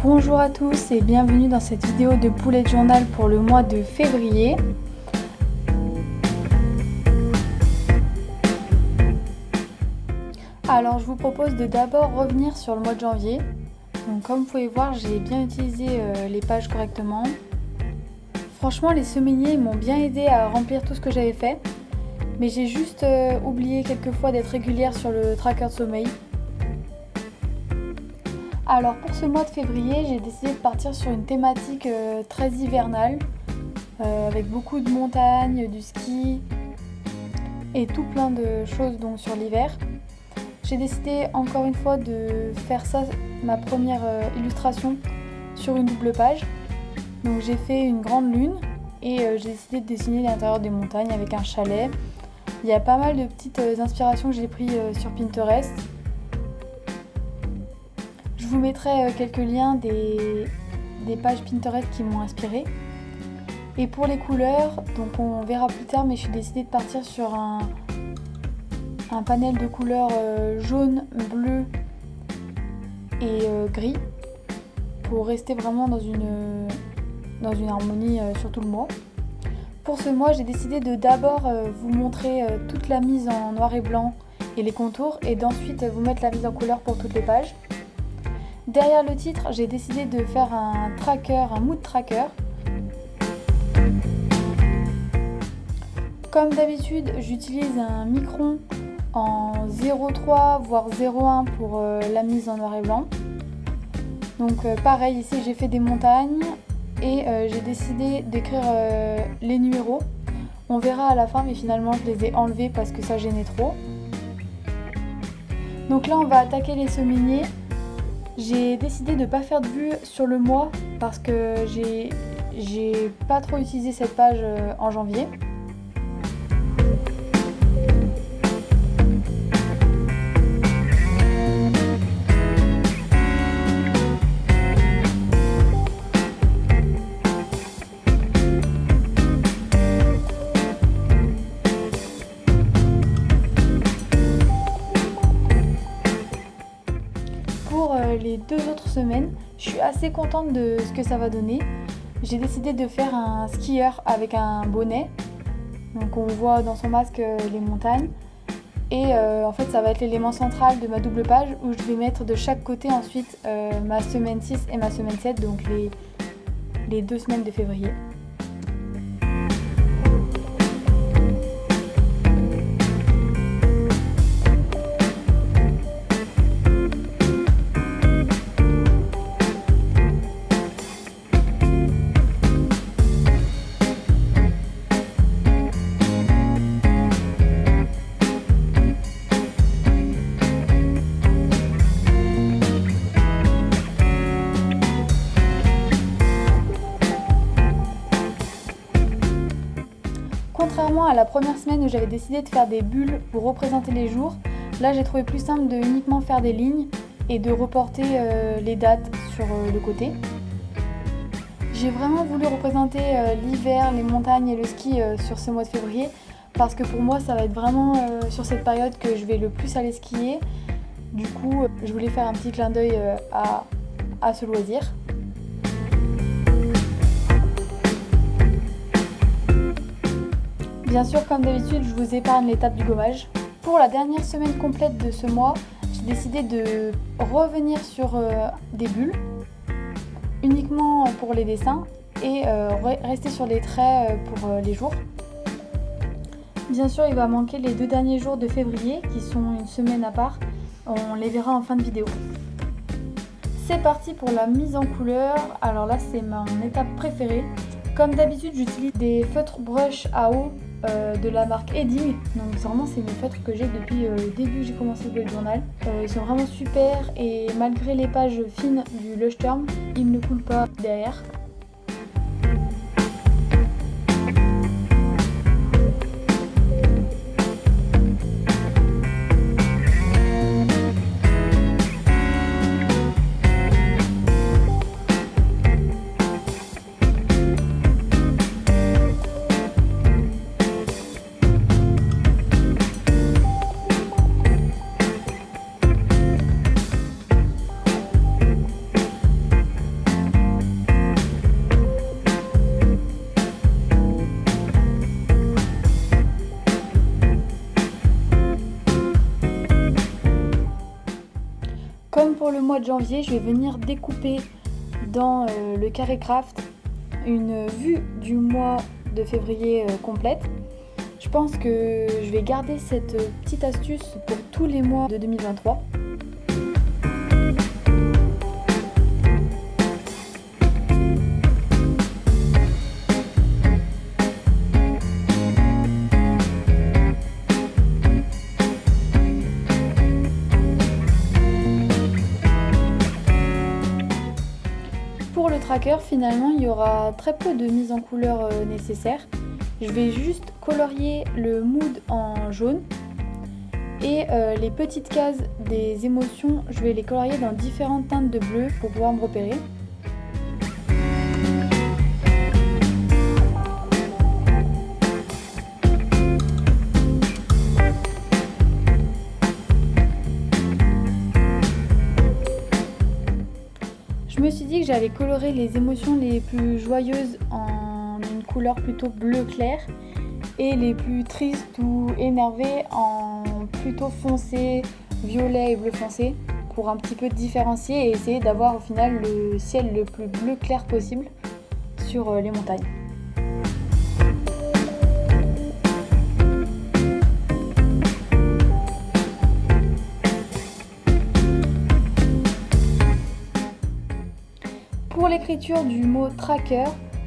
Bonjour à tous et bienvenue dans cette vidéo de Bullet Journal pour le mois de février. Alors je vous propose de d'abord revenir sur le mois de janvier. Donc comme vous pouvez voir, j'ai bien utilisé les pages correctement. Franchement, les semainiers m'ont bien aidé à remplir tout ce que j'avais fait. Mais j'ai juste oublié quelquefois d'être régulière sur le tracker de sommeil. Alors pour ce mois de février, j'ai décidé de partir sur une thématique très hivernale, avec beaucoup de montagnes, du ski et tout plein de choses donc sur l'hiver. J'ai décidé encore une fois de faire ça, ma première illustration, sur une double page. Donc j'ai fait une grande lune et j'ai décidé de dessiner l'intérieur des montagnes avec un chalet. Il y a pas mal de petites inspirations que j'ai prises sur Pinterest. Je vous mettrai quelques liens des pages Pinterest qui m'ont inspirée. Et pour les couleurs, donc on verra plus tard, mais j'ai décidé de partir sur un panel de couleurs jaune, bleu et gris pour rester vraiment dans une harmonie sur tout le mois. Pour ce mois, j'ai décidé de d'abord vous montrer toute la mise en noir et blanc et les contours et d'ensuite vous mettre la mise en couleur pour toutes les pages. Derrière le titre, j'ai décidé de faire un tracker, un mood tracker. Comme d'habitude, j'utilise un micron en 0,3 voire 0,1 pour la mise en noir et blanc. Donc pareil, ici j'ai fait des montagnes et j'ai décidé d'écrire les numéros. On verra à la fin, mais finalement je les ai enlevés parce que ça gênait trop. Donc là on va attaquer les semainiers. J'ai décidé de ne pas faire de vue sur le mois parce que j'ai pas trop utilisé cette page en janvier. Pour les 2 autres semaines, je suis assez contente de ce que ça va donner. J'ai décidé de faire un skieur avec un bonnet. Donc on voit dans son masque les montagnes. Et en fait ça va être l'élément central de ma double page où je vais mettre de chaque côté ensuite ma semaine 6 et ma semaine 7, donc les 2 semaines de février. Contrairement à la première semaine où j'avais décidé de faire des bulles pour représenter les jours, là j'ai trouvé plus simple de uniquement faire des lignes et de reporter les dates sur le côté. J'ai vraiment voulu représenter l'hiver, les montagnes et le ski sur ce mois de février parce que pour moi ça va être vraiment sur cette période que je vais le plus aller skier. Du coup je voulais faire un petit clin d'œil à ce loisir. Bien sûr, comme d'habitude, je vous épargne l'étape du gommage. Pour la dernière semaine complète de ce mois, j'ai décidé de revenir sur des bulles, uniquement pour les dessins, et rester sur les traits pour les jours. Bien sûr, il va manquer les 2 derniers jours de février, qui sont une semaine à part. On les verra en fin de vidéo. C'est parti pour la mise en couleur. Alors là, c'est mon étape préférée. Comme d'habitude, j'utilise des feutres brush à eau de la marque Edding. Donc vraiment c'est mes feutres que j'ai depuis le début que j'ai commencé le bullet journal. Ils sont vraiment super et malgré les pages fines du Lush Term, ils ne coulent pas derrière. Comme pour le mois de janvier, je vais venir découper dans le carré craft une vue du mois de février complète. Je pense que je vais garder cette petite astuce pour tous les mois de 2023. Pour le tracker, finalement, il y aura très peu de mise en couleur nécessaire. Je vais juste colorier le mood en jaune et les petites cases des émotions, je vais les colorier dans différentes teintes de bleu pour pouvoir me repérer. Je me suis dit que j'allais colorer les émotions les plus joyeuses en une couleur plutôt bleu clair et les plus tristes ou énervées en plutôt foncé, violet et bleu foncé pour un petit peu différencier et essayer d'avoir au final le ciel le plus bleu clair possible sur les montagnes. Pour l'écriture du mot tracker,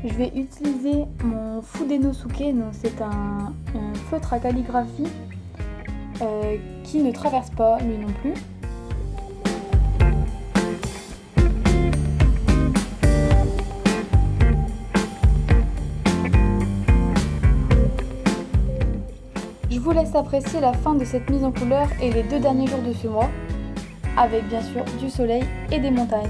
je vais utiliser mon Fudenosuke, donc c'est un feutre à calligraphie qui ne traverse pas lui non plus. Je vous laisse apprécier la fin de cette mise en couleur et les 2 derniers jours de ce mois, avec bien sûr du soleil et des montagnes.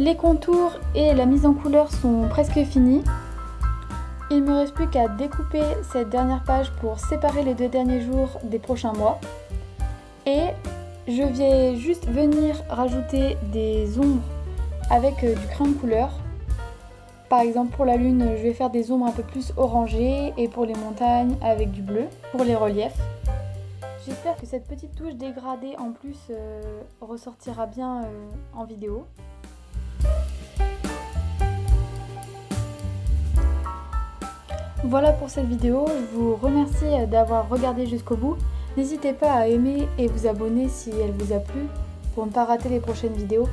Les contours et la mise en couleur sont presque finis. Il ne me reste plus qu'à découper cette dernière page pour séparer les 2 derniers jours des prochains mois. Et je vais juste venir rajouter des ombres avec du crayon de couleur. Par exemple pour la lune, je vais faire des ombres un peu plus orangées et pour les montagnes avec du bleu pour les reliefs. J'espère que cette petite touche dégradée en plus ressortira bien en vidéo. Voilà pour cette vidéo, je vous remercie d'avoir regardé jusqu'au bout. N'hésitez pas à aimer et vous abonner si elle vous a plu pour ne pas rater les prochaines vidéos.